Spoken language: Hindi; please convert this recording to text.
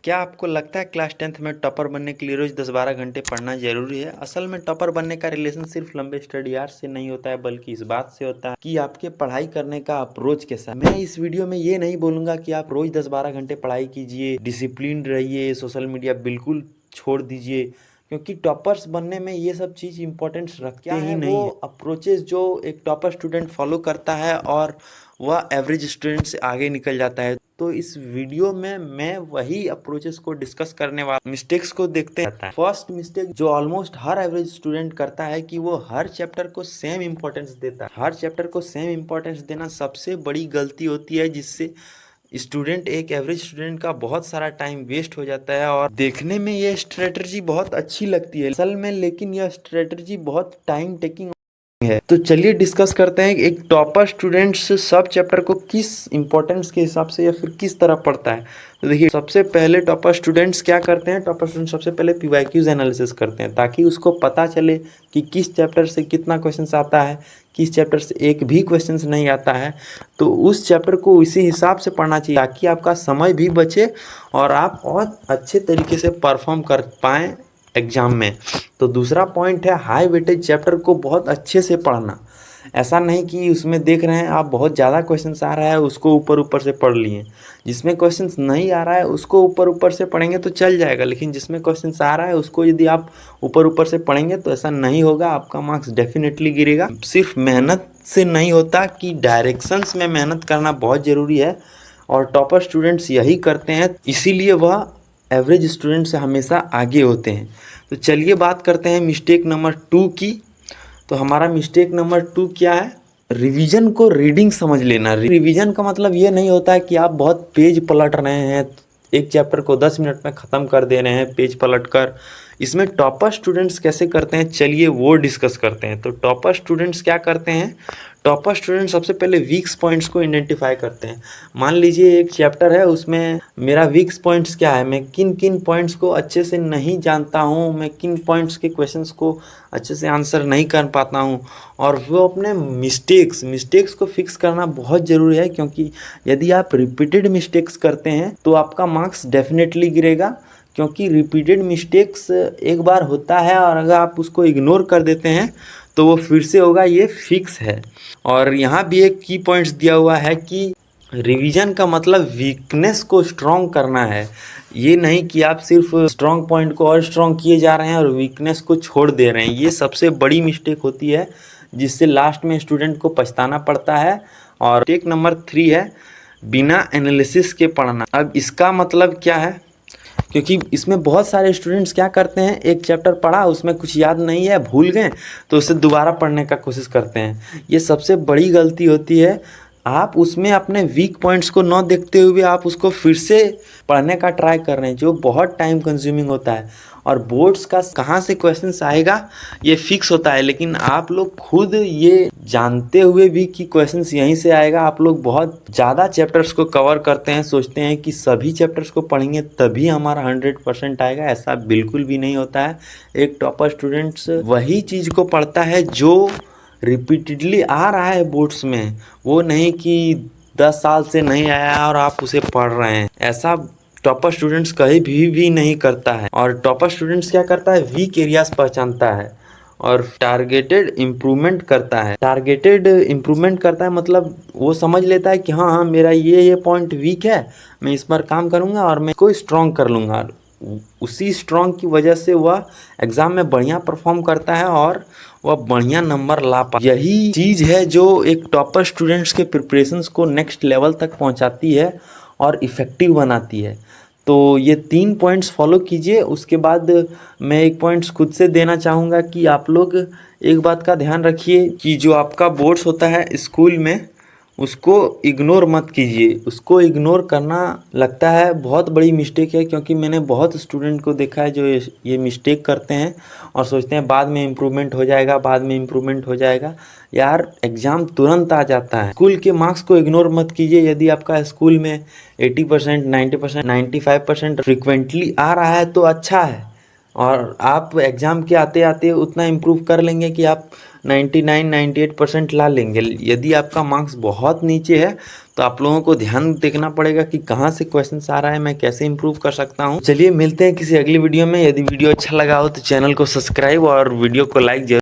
क्या आपको लगता है क्लास 10th में टॉपर बनने के लिए रोज 10-12 घंटे पढ़ना जरूरी है? असल में टॉपर बनने का रिलेशन सिर्फ लंबे स्टडी आवर्स से नहीं होता है, बल्कि इस बात से होता है कि आपके पढ़ाई करने का अप्रोच कैसा है। मैं इस वीडियो में ये नहीं बोलूंगा कि आप रोज 10-12 घंटे पढ़ाई कीजिए, डिसिप्लिन रहिए, सोशल मीडिया बिल्कुल छोड़ दीजिए, क्योंकि टॉपर्स बनने में ये सब चीज़ इंपॉर्टेंस रखते ही नहीं है। वो अप्रोचेस जो एक टॉपर स्टूडेंट फॉलो करता है और वह एवरेज स्टूडेंट से आगे निकल जाता है। तो इस वीडियो में मैं वही अप्रोचेस को डिस्कस करने वाला मिस्टेक्स को देखते हैं। फर्स्ट मिस्टेक जो ऑलमोस्ट हर एवरेज स्टूडेंट करता है कि वो हर चैप्टर को सेम इंपॉर्टेंस देता है। हर चैप्टर को सेम इंपॉर्टेंस देना सबसे बड़ी गलती होती है, जिससे स्टूडेंट एक एवरेज स्टूडेंट का बहुत सारा टाइम वेस्ट हो जाता है। और देखने में ये स्ट्रेटजी बहुत अच्छी लगती है असल में, लेकिन यह स्ट्रेटजी बहुत टाइम टेकिंग है। तो चलिए डिस्कस करते हैं एक टॉपर स्टूडेंट्स सब चैप्टर को किस इंपॉर्टेंस के हिसाब से या फिर किस तरह पढ़ता है। तो देखिए, सबसे पहले टॉपर स्टूडेंट्स क्या करते हैं, टॉपर स्टूडेंट सबसे पहले पीवाईक्यूज एनालिसिस करते हैं, ताकि उसको पता चले कि किस चैप्टर से कितना क्वेश्चंस आता है, किस चैप्टर से एक भी क्वेश्चंस नहीं आता है। तो उस चैप्टर को उसी हिसाब से पढ़ना चाहिए, ताकि आपका समय भी बचे और आप और अच्छे तरीके से परफॉर्म कर पाएँ एग्जाम में। तो दूसरा पॉइंट है हाई वेटेज चैप्टर को बहुत अच्छे से पढ़ना। ऐसा नहीं कि उसमें देख रहे हैं आप बहुत ज़्यादा क्वेश्चंस आ रहा है उसको ऊपर ऊपर से पढ़ लिए, जिसमें क्वेश्चंस नहीं आ रहा है उसको ऊपर ऊपर से पढ़ेंगे तो चल जाएगा, लेकिन जिसमें क्वेश्चंस आ रहा है उसको यदि आप ऊपर ऊपर से पढ़ेंगे तो ऐसा नहीं होगा, आपका मार्क्स डेफिनेटली गिरेगा। सिर्फ मेहनत से नहीं होता कि डायरेक्शंस में मेहनत करना बहुत ज़रूरी है, और टॉपर स्टूडेंट्स यही करते हैं, इसीलिए वह एवरेज स्टूडेंट से हमेशा आगे होते हैं। तो चलिए बात करते हैं मिस्टेक नंबर 2 की। तो हमारा मिस्टेक नंबर 2 क्या है, रिवीजन को रीडिंग समझ लेना। रिवीजन का मतलब ये नहीं होता है कि आप बहुत पेज पलट रहे हैं, एक चैप्टर को 10 मिनट में ख़त्म कर दे रहे हैं पेज पलट कर। इसमें टॉपर स्टूडेंट्स कैसे करते हैं, चलिए वो डिस्कस करते हैं। तो टॉपर स्टूडेंट्स क्या करते हैं, टॉपर स्टूडेंट सबसे पहले वीक्स पॉइंट्स को आइडेंटिफाई करते हैं। मान लीजिए एक चैप्टर है, उसमें मेरा वीक्स पॉइंट्स क्या है, मैं किन किन पॉइंट्स को अच्छे से नहीं जानता हूँ, मैं किन पॉइंट्स के क्वेश्चंस को अच्छे से आंसर नहीं कर पाता हूँ, और वो अपने मिस्टेक्स को फिक्स करना बहुत ज़रूरी है, क्योंकि यदि आप रिपीटेड मिस्टेक्स करते हैं तो आपका मार्क्स डेफिनेटली गिरेगा। क्योंकि रिपीटेड मिस्टेक्स एक बार होता है और अगर आप उसको इग्नोर कर देते हैं तो वो फिर से होगा, ये फिक्स है। और यहाँ भी एक की पॉइंट्स दिया हुआ है कि रिवीजन का मतलब वीकनेस को स्ट्रॉन्ग करना है, ये नहीं कि आप सिर्फ स्ट्रॉन्ग पॉइंट को और स्ट्रॉन्ग किए जा रहे हैं और वीकनेस को छोड़ दे रहे हैं। ये सबसे बड़ी मिस्टेक होती है, जिससे लास्ट में स्टूडेंट को पछताना पड़ता है। और मिस्टेक नंबर 3 है बिना एनालिसिस के पढ़ना। अब इसका मतलब क्या है, क्योंकि इसमें बहुत सारे स्टूडेंट्स क्या करते हैं, एक चैप्टर पढ़ा उसमें कुछ याद नहीं है, भूल गए, तो उसे दोबारा पढ़ने का कोशिश करते हैं। ये सबसे बड़ी गलती होती है। आप उसमें अपने वीक पॉइंट्स को न देखते हुए आप उसको फिर से पढ़ने का ट्राई कर रहे हैं, जो बहुत टाइम कंज्यूमिंग होता है। और बोर्ड्स का कहाँ से क्वेश्चंस आएगा ये फिक्स होता है, लेकिन आप लोग खुद ये जानते हुए भी कि क्वेश्चंस यहीं से आएगा, आप लोग बहुत ज़्यादा चैप्टर्स को कवर करते हैं, सोचते हैं कि सभी चैप्टर्स को पढ़ेंगे तभी हमारा 100% आएगा। ऐसा बिल्कुल भी नहीं होता है। एक टॉपर स्टूडेंट्स वही चीज़ को पढ़ता है जो रिपीटेडली आ रहा है बोर्ड्स में, वो नहीं कि 10 साल से नहीं आया और आप उसे पढ़ रहे हैं। ऐसा टॉपर स्टूडेंट्स कहीं भी नहीं करता है। और टॉपर स्टूडेंट्स क्या करता है, वीक एरियाज पहचानता है और टारगेटेड इम्प्रूवमेंट करता है। टारगेटेड इम्प्रूवमेंट करता है मतलब वो समझ लेता है कि हाँ मेरा ये पॉइंट वीक है, मैं इस पर काम करूँगा और मैं इसको स्ट्रॉन्ग कर लूँगा। उसी स्ट्रॉन्ग की वजह से वह एग्ज़ाम में बढ़िया परफॉर्म करता है और वह बढ़िया नंबर ला पा। यही चीज़ है जो एक टॉपर स्टूडेंट्स के प्रिपरेशंस को नेक्स्ट लेवल तक पहुंचाती है और इफ़ेक्टिव बनाती है। तो ये 3 पॉइंट्स फॉलो कीजिए। उसके बाद मैं एक पॉइंट्स खुद से देना चाहूँगा कि आप लोग एक बात का ध्यान रखिए कि जो आपका बोर्ड्स होता है स्कूल में, उसको इग्नोर मत कीजिए। उसको इग्नोर करना लगता है बहुत बड़ी मिस्टेक है, क्योंकि मैंने बहुत स्टूडेंट को देखा है जो ये मिस्टेक करते हैं और सोचते हैं बाद में इम्प्रूवमेंट हो जाएगा, बाद में इम्प्रूवमेंट हो जाएगा। यार एग्ज़ाम तुरंत आ जाता है। स्कूल के मार्क्स को इग्नोर मत कीजिए। यदि आपका स्कूल में 80%, 90%, 95% फ्रिक्वेंटली आ रहा है तो अच्छा है, और आप एग्ज़ाम के आते आते उतना इम्प्रूव कर लेंगे कि आप 99, 98% ला लेंगे। यदि आपका मार्क्स बहुत नीचे है तो आप लोगों को ध्यान देखना पड़ेगा कि कहाँ से क्वेश्चन आ रहा है, मैं कैसे इंप्रूव कर सकता हूँ। चलिए मिलते हैं किसी अगली वीडियो में। यदि वीडियो अच्छा लगा हो तो चैनल को सब्सक्राइब और वीडियो को लाइक